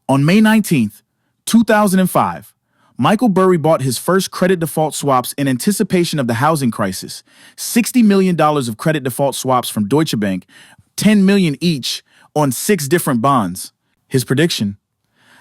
On May 19th, 2005, Michael Burry bought his first credit default swaps in anticipation of the housing crisis. $60 million of credit default swaps from Deutsche Bank, $10 million each on 6 different bonds. His prediction: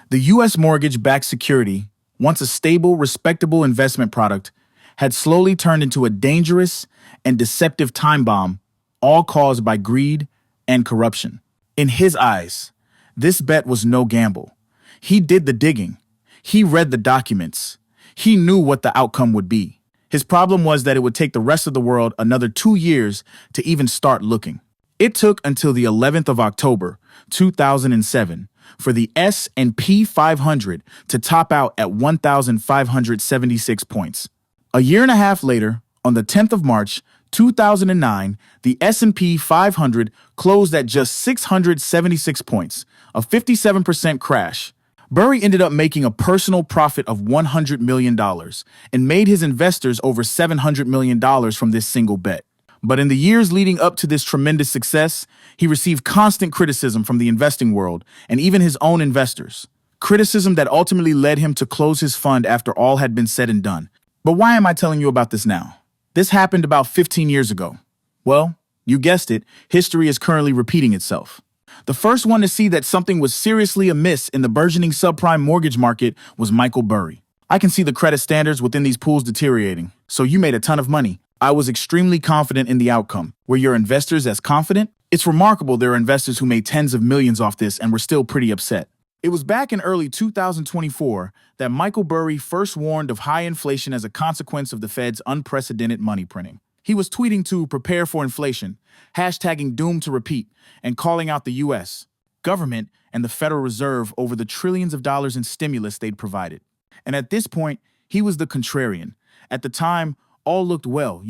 the U.S. mortgage-backed security, once a stable, respectable investment product, had slowly turned into a dangerous and deceptive time bomb, all caused by greed and corruption. In his eyes, this bet was no gamble. He did the digging. He read the documents. He knew what the outcome would be. His problem was that it would take the rest of the world another 2 years to even start looking. It took until the 11th of October, 2007, for the S&P 500 to top out at 1,576 points. A year and a half later, on the 10th of March, 2009, the S&P 500 closed at just 676 points, a 57% crash. Burry ended up making a personal profit of $100 million and made his investors over $700 million from this single bet. But in the years leading up to this tremendous success, he received constant criticism from the investing world and even his own investors. Criticism that ultimately led him to close his fund after all had been said and done. But why am I telling you about this now? This happened about 15 years ago. Well, you guessed it, history is currently repeating itself. The first one to see that something was seriously amiss in the burgeoning subprime mortgage market was Michael Burry. I can see the credit standards within these pools deteriorating. So you made a ton of money. I was extremely confident in the outcome. Were your investors as confident? It's remarkable there are investors who made tens of millions off this and were still pretty upset. It was back in early 2024 that Michael Burry first warned of high inflation as a consequence of the Fed's unprecedented money printing. He was tweeting to prepare for inflation, hashtagging doomed to repeat, and calling out the U.S. government and the Federal Reserve over the trillions of dollars in stimulus they'd provided. And at this point, he was the contrarian. At the time, all looked well.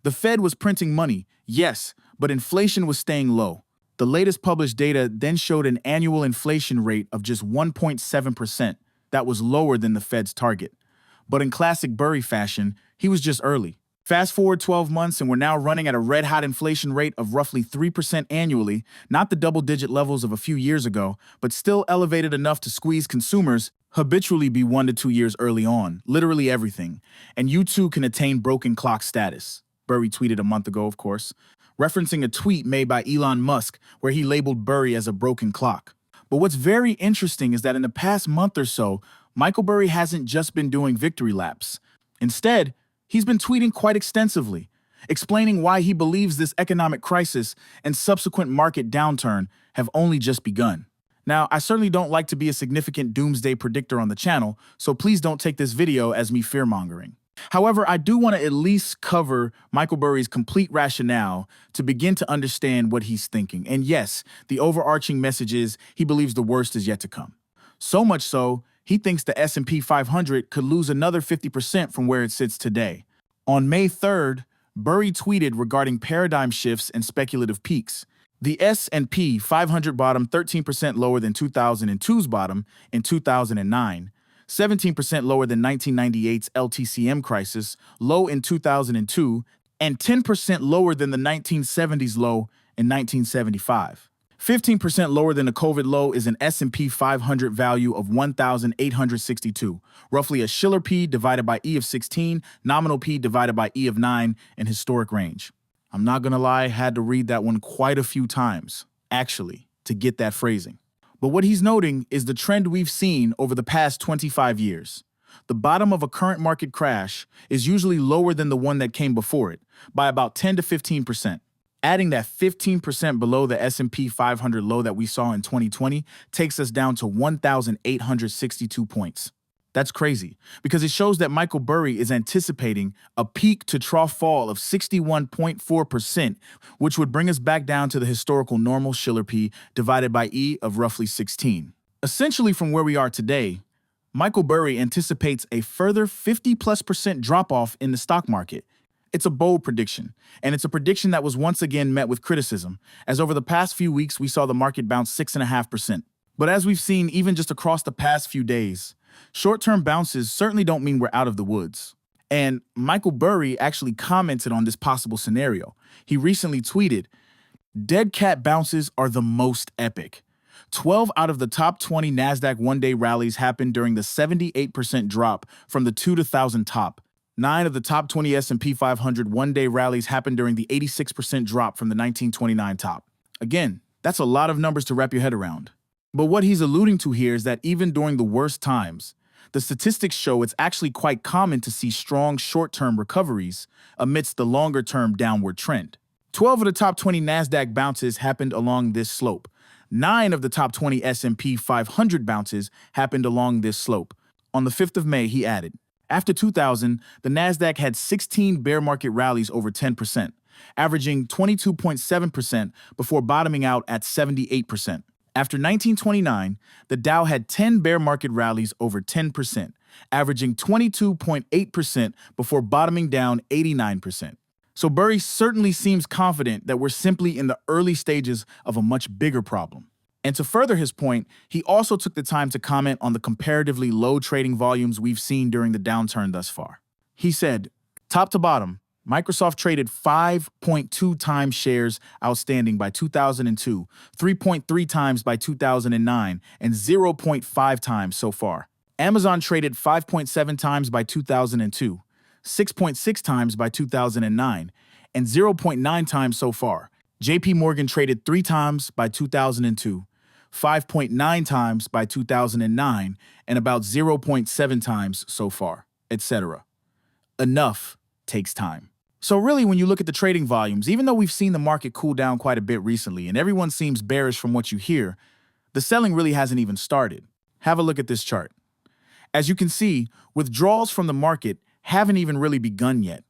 The Fed was printing money, yes, but inflation was staying low. The latest published data then showed an annual inflation rate of just 1.7%. That was lower than the Fed's target. But in classic Burry fashion, he was just early. Fast forward 12 months and we're now running at a red-hot inflation rate of roughly 3% annually, not the double-digit levels of a few years ago, but still elevated enough to squeeze consumers habitually be 1 to 2 years early on, literally everything. And you too can attain broken clock status. Burry tweeted a month ago, of course, referencing a tweet made by Elon Musk where he labeled Burry as a broken clock. But what's very interesting is that in the past month or so, Michael Burry hasn't just been doing victory laps. Instead, he's been tweeting quite extensively, explaining why he believes this economic crisis and subsequent market downturn have only just begun. Now, I certainly don't like to be a significant doomsday predictor on the channel, so please don't take this video as me fear-mongering. However, I do want to at least cover Michael Burry's complete rationale to begin to understand what he's thinking. And yes, the overarching message is he believes the worst is yet to come. So much so, he thinks the S&P 500 could lose another 50% from where it sits today. On May 3rd, Burry tweeted regarding paradigm shifts and speculative peaks. The S&P 500 bottomed 13% lower than 2002's bottom in 2009, 17% lower than 1998's LTCM crisis, low in 2002, and 10% lower than the 1970s low in 1975. 15% lower than the COVID low is an S&P 500 value of 1,862, roughly a Shiller P divided by E of 16, nominal P divided by E of 9, in historic range. I'm not gonna lie, I had to read that one quite a few times, actually, to get that phrasing. But what he's noting is the trend we've seen over the past 25 years. The bottom of a current market crash is usually lower than the one that came before it, by about 10 to 15%. Adding that 15% below the S&P 500 low that we saw in 2020 takes us down to 1,862 points. That's crazy, because it shows that Michael Burry is anticipating a peak to trough fall of 61.4%, which would bring us back down to the historical normal Shiller P divided by E of roughly 16. Essentially, from where we are today, Michael Burry anticipates a further 50+% drop-off in the stock market. It's a bold prediction, and it's a prediction that was once again met with criticism, as over the past few weeks we saw the market bounce 6.5%. But as we've seen even just across the past few days, short-term bounces certainly don't mean we're out of the woods. And Michael Burry actually commented on this possible scenario. He recently tweeted, "Dead cat bounces are the most epic. 12 out of the top 20 NASDAQ one-day rallies happened during the 78% drop from the 2000 top. 9 of the top 20 S&P 500 one-day rallies happened during the 86% drop from the 1929 top. Again, that's a lot of numbers to wrap your head around. But what he's alluding to here is that even during the worst times, the statistics show it's actually quite common to see strong short-term recoveries amidst the longer-term downward trend. 12 of the top 20 NASDAQ bounces happened along this slope. 9 of the top 20 S&P 500 bounces happened along this slope. On the 5th of May, he added, after 2000, the NASDAQ had 16 bear market rallies over 10%, averaging 22.7% before bottoming out at 78%. After 1929, the Dow had 10 bear market rallies over 10%, averaging 22.8% before bottoming down 89%. So Burry certainly seems confident that we're simply in the early stages of a much bigger problem. And to further his point, he also took the time to comment on the comparatively low trading volumes we've seen during the downturn thus far. He said, top to bottom, Microsoft traded 5.2 times shares outstanding by 2002, 3.3 times by 2009, and 0.5 times so far. Amazon traded 5.7 times by 2002, 6.6 times by 2009, and 0.9 times so far. JP Morgan traded 3 times by 2002, 5.9 times by 2009, and about 0.7 times so far, etc. Enough takes time. So really, when you look at the trading volumes, even though we've seen the market cool down quite a bit recently and everyone seems bearish from what you hear, the selling really hasn't even started. Have a look at this chart. As you can see, withdrawals from the market haven't even really begun yet.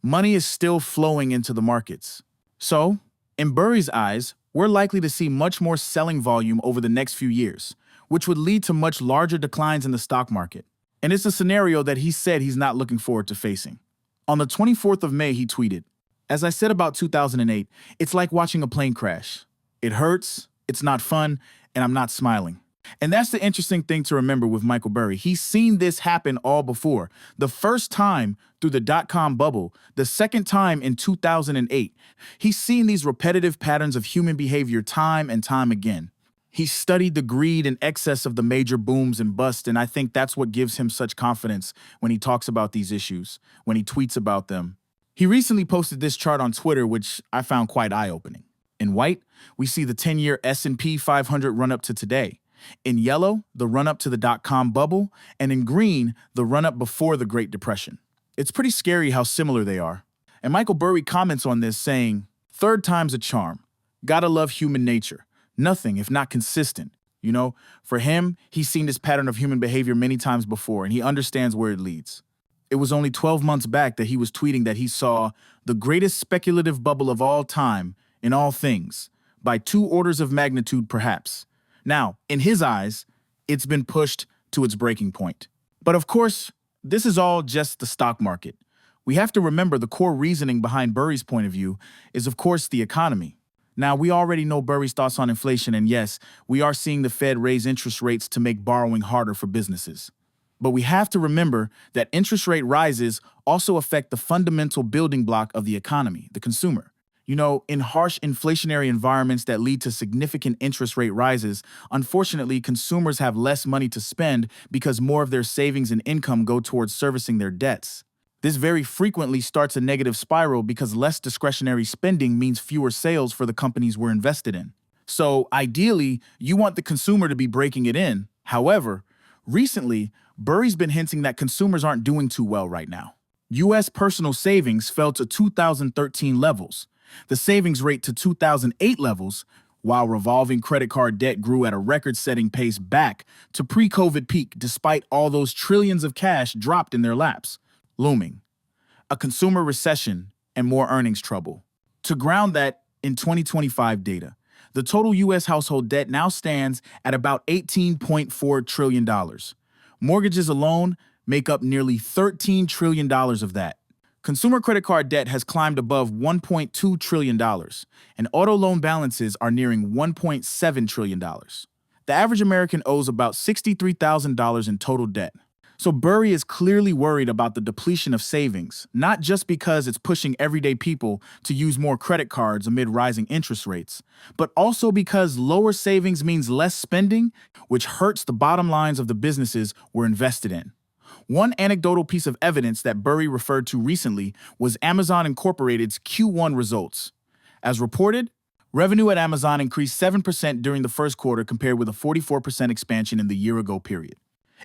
Money is still flowing into the markets. So, in Burry's eyes, we're likely to see much more selling volume over the next few years, which would lead to much larger declines in the stock market. And it's a scenario that he said he's not looking forward to facing. On the 24th of May, he tweeted, as I said about 2008, it's like watching a plane crash. It hurts, it's not fun, and I'm not smiling. And that's the interesting thing to remember with Michael Burry. He's seen this happen all before. The first time through the dot-com bubble, the second time in 2008. He's seen these repetitive patterns of human behavior time and time again. He studied the greed and excess of the major booms and busts, and I think that's what gives him such confidence when he talks about these issues, when he tweets about them. He recently posted this chart on Twitter, which I found quite eye-opening. In white, we see the 10-year S&P 500 run up to today. In yellow, the run-up to the dot-com bubble, and in green, the run-up before the Great Depression. It's pretty scary how similar they are. And Michael Burry comments on this saying, third time's a charm. Gotta love human nature. Nothing if not consistent. You know, for him, he's seen this pattern of human behavior many times before, and he understands where it leads. It was only 12 months back that he was tweeting that he saw the greatest speculative bubble of all time in all things, by 2 orders of magnitude perhaps. Now, in his eyes, it's been pushed to its breaking point. But of course, this is all just the stock market. We have to remember the core reasoning behind Burry's point of view is, of course, the economy. Now, we already know Burry's thoughts on inflation, and yes, we are seeing the Fed raise interest rates to make borrowing harder for businesses. But we have to remember that interest rate rises also affect the fundamental building block of the economy, the consumer. You know, in harsh inflationary environments that lead to significant interest rate rises, unfortunately, consumers have less money to spend because more of their savings and income go towards servicing their debts. This very frequently starts a negative spiral because less discretionary spending means fewer sales for the companies we're invested in. So, ideally, you want the consumer to be breaking it in. However, recently, Burry's been hinting that consumers aren't doing too well right now. U.S. personal savings fell to 2013 levels, the savings rate to 2008 levels, while revolving credit card debt grew at a record-setting pace back to pre-COVID peak despite all those trillions of cash dropped in their laps. Looming. A consumer recession and more earnings trouble. To ground that in 2025 data, the total U.S. household debt now stands at about $18.4 trillion. Mortgages alone make up nearly $13 trillion of that. Consumer credit card debt has climbed above $1.2 trillion, and auto loan balances are nearing $1.7 trillion. The average American owes about $63,000 in total debt. So Burry is clearly worried about the depletion of savings, not just because it's pushing everyday people to use more credit cards amid rising interest rates, but also because lower savings means less spending, which hurts the bottom lines of the businesses we're invested in. One anecdotal piece of evidence that Burry referred to recently was Amazon Incorporated's Q1 results. As reported, revenue at Amazon increased 7% during the first quarter compared with a 44% expansion in the year-ago period.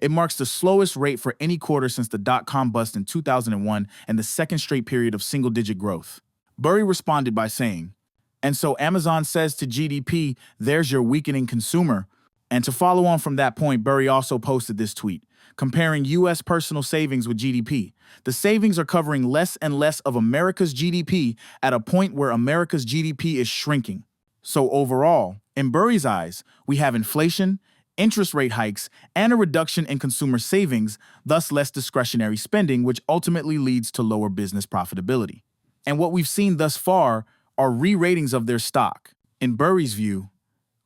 It marks the slowest rate for any quarter since the dot-com bust in 2001 and the second straight period of single-digit growth. Burry responded by saying, "And so Amazon says to GDP, there's your weakening consumer." And to follow on from that point, Burry also posted this tweet, comparing U.S. personal savings with GDP. The savings are covering less and less of America's GDP at a point where America's GDP is shrinking. So overall, in Burry's eyes, we have inflation, interest rate hikes, and a reduction in consumer savings, thus less discretionary spending, which ultimately leads to lower business profitability. And what we've seen thus far are re-ratings of their stock. In Burry's view,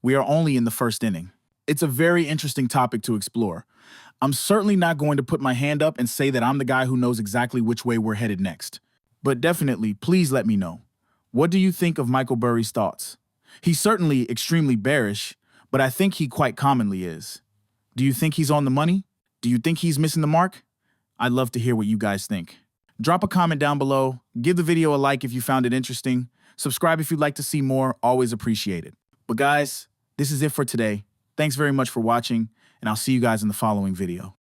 we are only in the first inning. It's a very interesting topic to explore. I'm certainly not going to put my hand up and say that I'm the guy who knows exactly which way we're headed next. But definitely, please let me know. What do you think of Michael Burry's thoughts? He's certainly extremely bearish, but I think he quite commonly is. Do you think he's on the money? Do you think he's missing the mark? I'd love to hear what you guys think. Drop a comment down below, give the video a like if you found it interesting, subscribe if you'd like to see more, always appreciate it. But guys, this is it for today. Thanks very much for watching, and I'll see you guys in the following video.